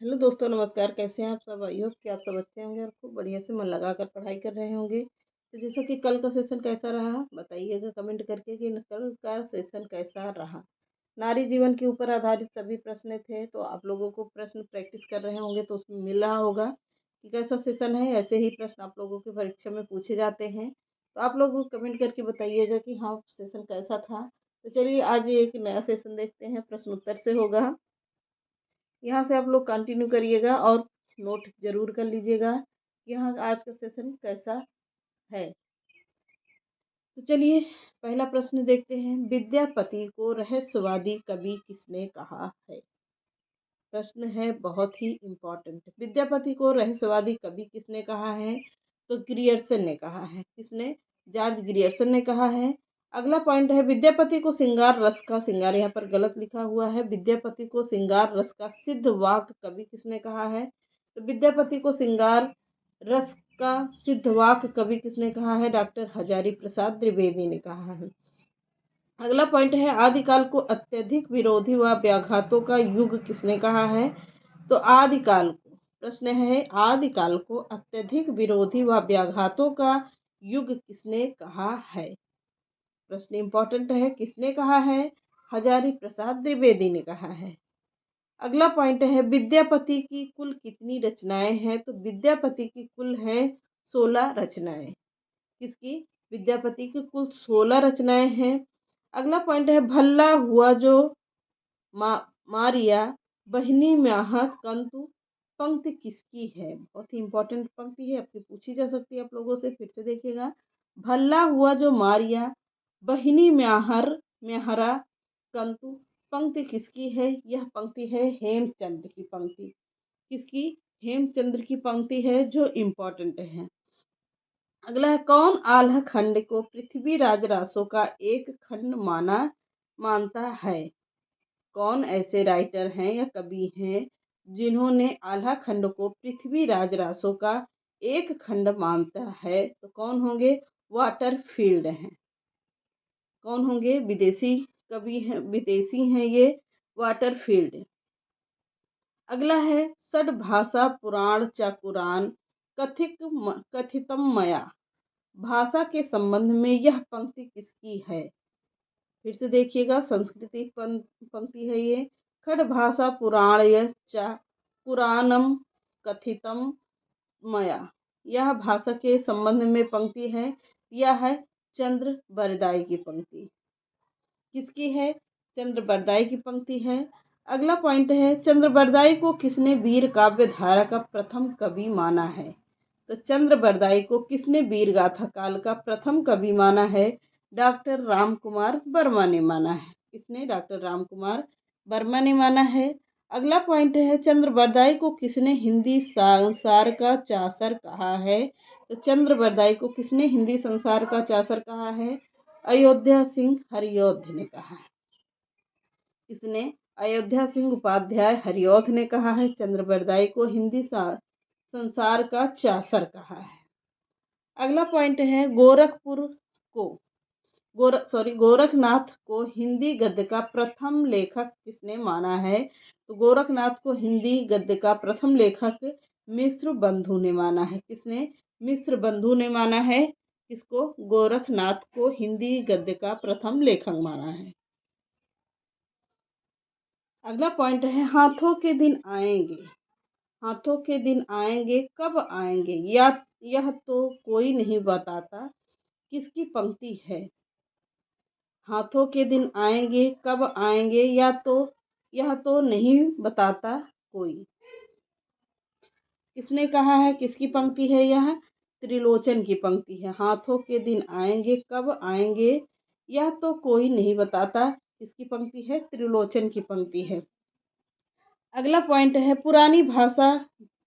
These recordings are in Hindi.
हेलो दोस्तों, नमस्कार। कैसे हैं आप सब? आई होप कि आप सब अच्छे होंगे और खूब बढ़िया से मन लगाकर पढ़ाई कर रहे होंगे। तो जैसा कि कल का सेशन कैसा रहा बताइएगा कमेंट करके कि कल का सेशन कैसा रहा। नारी जीवन के ऊपर आधारित सभी प्रश्न थे, तो आप लोगों को प्रश्न प्रैक्टिस कर रहे होंगे तो उसमें मिल रहा होगा कि कैसा सेशन है। ऐसे ही प्रश्न आप लोगों की परीक्षा में पूछे जाते हैं, तो आप लोग कमेंट करके बताइएगा कि हाँ सेशन कैसा था। तो चलिए आज एक नया सेशन देखते हैं, प्रश्न उत्तर से होगा। यहाँ से आप लोग कंटिन्यू करिएगा और नोट जरूर कर लीजिएगा कि यहाँ आज का सेशन कैसा है। तो चलिए पहला प्रश्न देखते हैं। विद्यापति को रहस्यवादी कवि किसने कहा है? प्रश्न है बहुत ही इम्पोर्टेंट। विद्यापति को रहस्यवादी कवि किसने कहा है? तो ग्रियर्सन ने कहा है। किसने? जॉर्ज ग्रियर्सन ने कहा है। अगला पॉइंट है विद्यापति को श्रृंगार रस का, श्रृंगार यहाँ पर गलत लिखा हुआ है, विद्यापति को श्रृंगार रस का सिद्ध वाक कवि किसने कहा है? तो विद्यापति को श्रृंगार रस का सिद्ध वाक कवि किसने कहा है? डॉक्टर हजारी प्रसाद द्विवेदी ने कहा है। अगला पॉइंट है आदिकाल को अत्यधिक विरोधी व व्याघातों का युग किसने कहा है? तो आदिकाल को, प्रश्न है आदिकाल को अत्यधिक विरोधी व व्याघातों का युग किसने कहा है? प्रश्न इंपॉर्टेंट है, किसने कहा है? हजारी प्रसाद द्विवेदी ने कहा है। अगला पॉइंट है विद्यापति की कुल कितनी रचनाएं हैं? तो विद्यापति की कुल है 16 रचनाएं। किसकी? विद्यापति की कुल 16 रचनाएं हैं। अगला पॉइंट है भल्ला हुआ जो मारिया बहनी म्याहत कंतु पंक्ति किसकी है? बहुत ही इंपॉर्टेंट पंक्ति है, आपकी पूछी जा सकती है आप लोगों से। फिर से देखिएगा, भल्ला हुआ जो मारिया बहिनी म्याहरा कंतु पंक्ति किसकी है? यह पंक्ति है हेमचंद्र की पंक्ति। किसकी? हेमचंद्र की पंक्ति है, जो इम्पोर्टेंट है। अगला है कौन आल्हा खंड को पृथ्वीराज रासो का एक खंड मानता है? कौन ऐसे राइटर हैं या कवि हैं जिन्होंने आल्हा खंड को पृथ्वीराज रासो का एक खंड मानता है? तो कौन होंगे? वाटरफील्ड हैं। कौन होंगे? विदेशी कवि हैं, विदेशी हैं ये, वाटरफील्ड। अगला है षड भाषा पुराण चाकुरान कथितम मया, भाषा के संबंध में यह पंक्ति किसकी है? फिर से देखिएगा, संस्कृति पंक्ति है ये। खड भाषा पुराण चा पुराणम कथितम मया, यह भाषा के संबंध में पंक्ति है। यह है चंद्र बरदाई की पंक्ति। किसकी है? चंद्र बरदाई की पंक्ति है। अगला पॉइंट है चंद्र बरदाई को किसने वीर काव्य धारा का प्रथम कवि माना है? तो चंद्र बरदाई को किसने वीर गाथा काल का प्रथम कवि माना है? डॉक्टर राम कुमार वर्मा ने माना है। किसने? डॉक्टर राम कुमार वर्मा ने माना है। अगला पॉइंट है चंद्र बरदाई को किसने हिंदी संसार का चासर कहा है? तो चंद्र बरदाई को किसने हिंदी संसार का चासर कहा है? अयोध्या सिंह हरिऔध ने कहा है। किसने? अयोध्या सिंह उपाध्याय हरिऔध ने कहा है चंद्र बरदाई को हिंदी संसार का चासर कहा है। अगला पॉइंट है गोरखनाथ को हिंदी गद्य का प्रथम लेखक किसने माना है? तो गोरखनाथ को हिंदी गद्य का प्रथम लेखक मिश्र बंधु ने माना है। किसने? मिश्र बंधु ने माना है। किसको? गोरखनाथ को हिंदी गद्य का प्रथम लेखक माना है। अगला पॉइंट है हाथों के दिन आएंगे। हाथों के दिन आएंगे कब आएंगे? या यह तो कोई नहीं बताता किसकी पंक्ति है? हाथों के दिन आएंगे कब आएंगे, या तो यह तो नहीं बताता कोई, किसने कहा है? किसकी पंक्ति है? यह त्रिलोचन की पंक्ति है। हाथों के दिन आएंगे कब आएंगे, यह तो कोई नहीं बताता, किसकी पंक्ति है? त्रिलोचन की पंक्ति है। अगला पॉइंट है पुरानी भाषा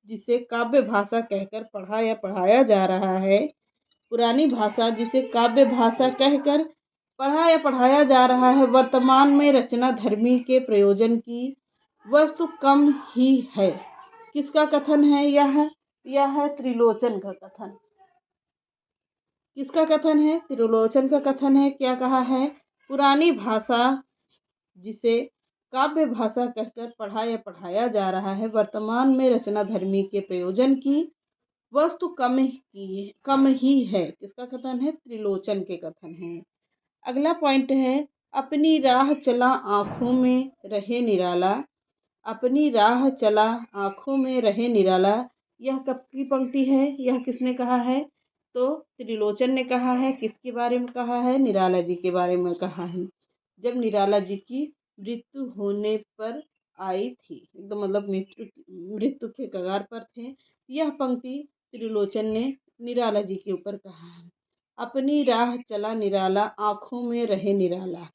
जिसे काव्य भाषा कहकर पढ़ा या पढ़ाया जा रहा है। पुरानी भाषा जिसे काव्य भाषा कहकर पढ़ा या पढ़ाया जा रहा है, वर्तमान में रचना धर्मी के प्रयोजन की वस्तु कम ही है। किसका कथन है यह है त्रिलोचन का कथन। किसका कथन है? त्रिलोचन का कथन है। क्या कहा है? पुरानी भाषा जिसे काव्य भाषा कहकर पढ़ा या पढ़ाया जा रहा है। वर्तमान में रचना धर्मी के प्रयोजन की वस्तु कम ही है। किसका कथन है? त्रिलोचन के कथन है। अगला पॉइंट है, अपनी राह चला आँखों में रहे निराला। अपनी राह चला आँखों में रहे निराला, यह कब की पंक्ति है? यह किसने कहा है? तो त्रिलोचन ने कहा है। किसके बारे में कहा है? निराला जी के बारे में कहा है। जब निराला जी की मृत्यु होने पर आई थी, एकदम मतलब मृत्यु के कगार पर थे। यह पंक्ति त्रिलोचन ने निराला जी के ऊपर कहा है। अपनी राह चला निराला, आँखों में रहे निराला,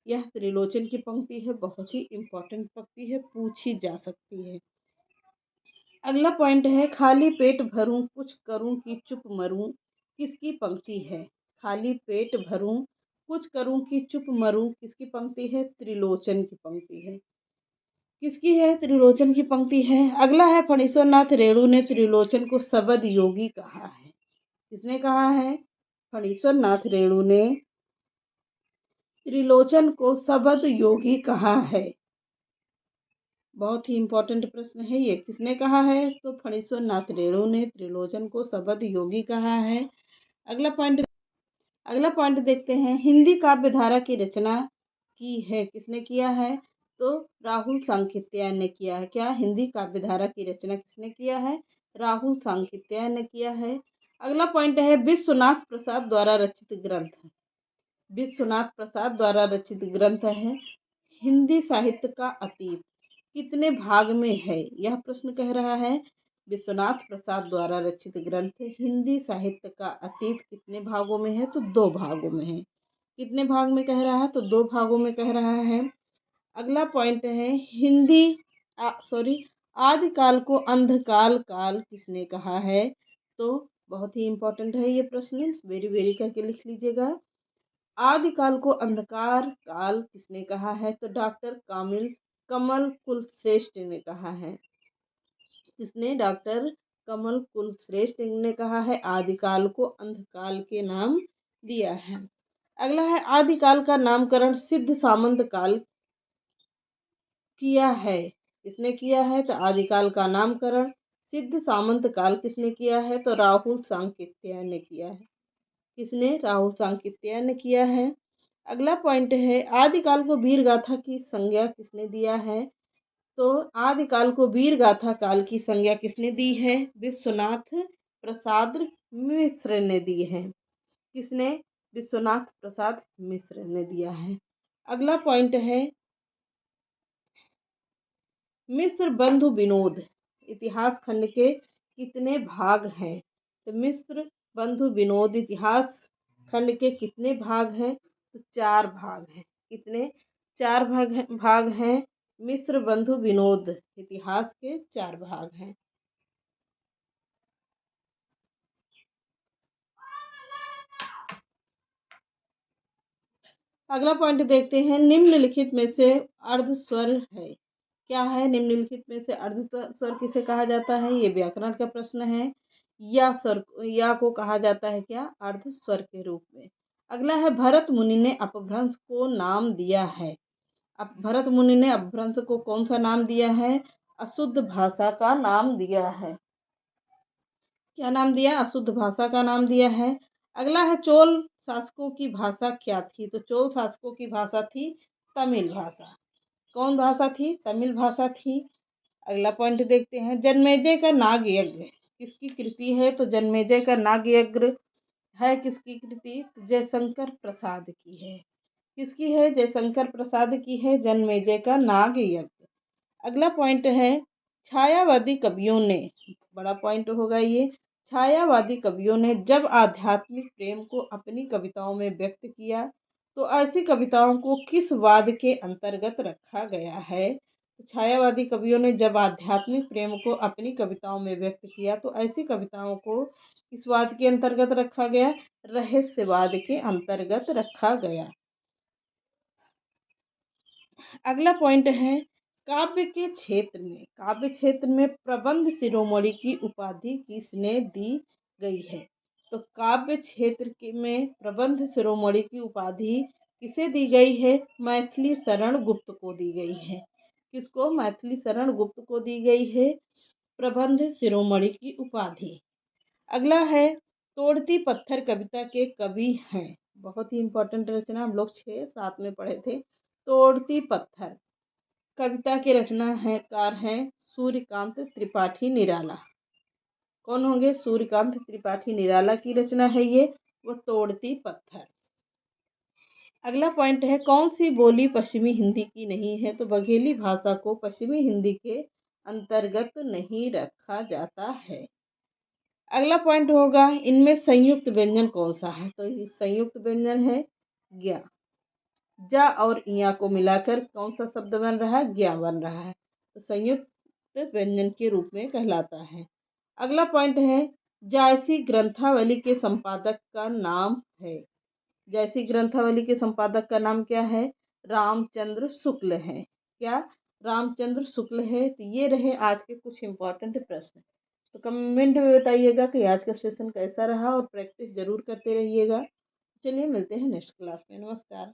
यह त्रिलोचन की पंक्ति है। बहुत ही इम्पोर्टेंट पंक्ति है, पूछी जा सकती है। अगला पॉइंट है, खाली पेट भरूं कुछ करूं कि चुप मरूं, किसकी पंक्ति है? खाली पेट भरूं कुछ करूं कि चुप मरूं, किसकी पंक्ति है? त्रिलोचन की पंक्ति है। किसकी है? त्रिलोचन की पंक्ति है। अगला है, फणीश्वर नाथ रेणु ने त्रिलोचन को सबद योगी कहा है। किसने कहा है? फणीश्वर नाथ रेणु ने त्रिलोचन को सबद योगी कहा है। बहुत ही इंपॉर्टेंट प्रश्न है ये। किसने कहा है? तो फणीश्वर नाथ रेणु ने त्रिलोचन को सबद योगी कहा है। अगला पॉइंट देखते हैं, हिंदी काव्य धारा की रचना की है। किसने किया है? तो राहुल सांकृत्यायन ने किया है। क्या? हिंदी काव्य धारा की रचना किसने किया है? राहुल सांकृत्यायन ने किया है। अगला पॉइंट है, विश्वनाथ प्रसाद द्वारा रचित ग्रंथ। विश्वनाथ प्रसाद द्वारा रचित ग्रंथ है हिंदी साहित्य का अतीत, कितने भाग में है? यह प्रश्न कह रहा है। विश्वनाथ प्रसाद द्वारा रचित ग्रंथ हिंदी साहित्य का अतीत कितने भागों में है? तो 2 भागों में है। कितने भाग में कह रहा है? तो 2 भागों में कह रहा है। अगला पॉइंट है, आदिकाल को अंधकाल काल किसने कहा है? तो बहुत ही इंपॉर्टेंट है ये प्रश्न, वेरी वेरी करके लिख लीजिएगा। आदिकाल को अंधकार काल किसने कहा है? तो डॉक्टर कमल कुलश्रेष्ठ ने कहा है। किसने? डॉक्टर कमल कुलश्रेष्ठ ने कहा है। आदिकाल को अंधकाल के नाम दिया है। अगला है, आदिकाल का नामकरण सिद्ध सामंत काल किया है। किसने किया है? तो आदिकाल का नामकरण सिद्ध सामंत काल किसने किया है? तो राहुल सांकृत्यायन ने किया है। किसने? राहुल सांकृत्यायन ने किया है। अगला पॉइंट है, आदिकाल को वीर गाथा की संज्ञा किसने दिया है? तो आदिकाल को वीर गाथा काल की संज्ञा किसने दी है? विश्वनाथ प्रसाद मिश्र ने दी है। किसने? विश्वनाथ प्रसाद मिश्र ने दिया है। अगला पॉइंट है, मिश्र बंधु विनोद इतिहास खंड के कितने भाग हैं? तो मिश्र बंधु विनोद इतिहास खंड के कितने भाग हैं? तो 4 भाग हैं। कितने? 4 भाग हैं। मिश्र बंधु विनोद इतिहास के 4 भाग हैं। अगला पॉइंट देखते हैं, निम्नलिखित में से अर्ध स्वर है। क्या है? निम्नलिखित में से अर्ध स्वर किसे कहा जाता है? ये व्याकरण का प्रश्न है। या को कहा जाता है क्या? अर्ध स्वर के रूप में। अगला है, भरत मुनि ने अपभ्रंश को नाम दिया है। अब भरत मुनि ने अपभ्रंश को कौन सा नाम दिया है? अशुद्ध भाषा का नाम दिया है। क्या नाम दिया? अशुद्ध भाषा का नाम दिया है। अगला है, चोल शासकों की भाषा क्या थी? तो चोल शासकों की भाषा थी तमिल भाषा। कौन भाषा थी? तमिल भाषा थी। अगला पॉइंट देखते हैं, जन्मेजय का नाग यज्ञ किसकी कृति है? तो जन्मेजय का नाग यज्ञ है किसकी कृति? तो जयशंकर प्रसाद की है। किसकी है? जयशंकर प्रसाद की है जन्मेजय का नाग यज्ञ। अगला पॉइंट है, छायावादी कवियों ने, बड़ा पॉइंट होगा ये, छायावादी कवियों ने जब आध्यात्मिक प्रेम को अपनी कविताओं में व्यक्त किया तो ऐसी कविताओं को किस वाद के अंतर्गत रखा गया है? तो छायावादी कवियों ने जब आध्यात्मिक प्रेम को अपनी कविताओं में व्यक्त किया तो ऐसी कविताओं को किस वाद के अंतर्गत रखा गया? रहस्यवाद के अंतर्गत रखा गया। अगला पॉइंट है, काव्य क्षेत्र में प्रबंध शिरोमणि की उपाधि किसने दी गई है? तो काव्य क्षेत्र में प्रबंध शिरोमणि की उपाधि किसे दी गई है? मैथिली शरण गुप्त को दी गई है। किसको? मैथिली शरण गुप्त को दी गई है प्रबंध शिरोमणि की उपाधि। अगला है तोड़ती पत्थर कविता के कवि हैं। बहुत ही इंपॉर्टेंट रचना, हम लोग 6-7 में पढ़े थे। तोड़ती पत्थर कविता के रचनाकार हैं सूर्यकांत त्रिपाठी निराला। कौन होंगे? सूर्यकांत त्रिपाठी निराला की रचना है ये, वो तोड़ती पत्थर। अगला पॉइंट है कौन सी बोली पश्चिमी हिंदी की नहीं है? तो बघेली भाषा को पश्चिमी हिंदी के अंतर्गत नहीं रखा जाता है। अगला पॉइंट होगा इनमें संयुक्त व्यंजन कौन सा है? तो ये संयुक्त व्यंजन है ज्ञ। जा और इया को मिलाकर कौन सा शब्द बन रहा है? ज्ञ बन रहा है, तो संयुक्त व्यंजन के रूप में कहलाता है। अगला पॉइंट है जायसी ग्रंथावली के संपादक का नाम है। जायसी ग्रंथावली के संपादक का नाम क्या है? रामचंद्र शुक्ल है। क्या? रामचंद्र शुक्ल है। तो ये रहे आज के कुछ इंपॉर्टेंट प्रश्न। तो कमेंट में बताइएगा कि आज का सेशन कैसा रहा और प्रैक्टिस जरूर करते रहिएगा। चलिए मिलते हैं नेक्स्ट क्लास में। नमस्कार।